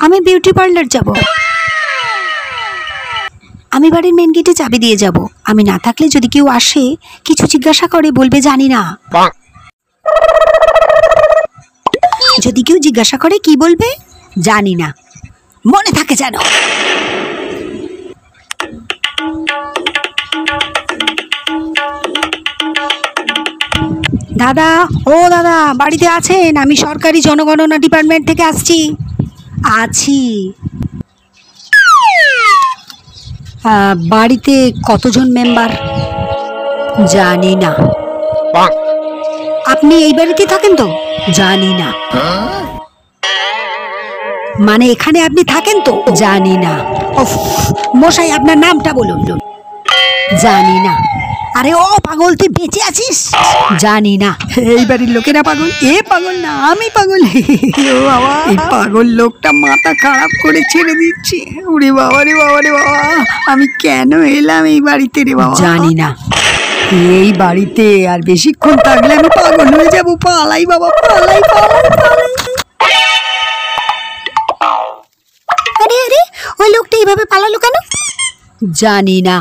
আমি beauty parlour যাব। আমি বাড়ির মেন গেটে চাবি দিয়ে যাব। আমি না থাকলে যদি কেউ আসে কিছু জিজ্ঞাসা করে বলবে জানি না। যদি কেউ জিজ্ঞাসা করে কি বলবে? জানি না। মনে থাকে যেন। দাদা, ও দাদা, বাড়িতে আছেন? আমি সরকারি জনগণনা ডিপার্টমেন্ট থেকে আসছি। আছি। বাড়িতে কতজন মেম্বার? জানি না। আপনি এই বাড়িতে থাকেন তো? জানি না। মানে এখানে আপনি থাকেন তো? জানি না। ওফ, মশাই আপনার নামটা বলুন। জানি না। আরে ও পাগল, তুই বেঁচে আছিস? জানি না। এই বাড়ির লোকেরা পাগল? এ পাগল না, আমি পাগল। ও বাবা, এই পাগল লোকটা মাথা খারাপ করে ছেড়ে দিচ্ছে। ওরে বাবা রে বাবা রে বাবা, আমি কেন এলাম এই বাড়িতে রে বাবা? জানি না। এই বাড়িতে আর বেশিক্ষণ থাকলে আমি পাগল হয়ে যাবো। পালাই বাবা, পালাই পালাই পালাই। আরে আরে, ওই লোকটা এইভাবে পালালো কেন? জানি না।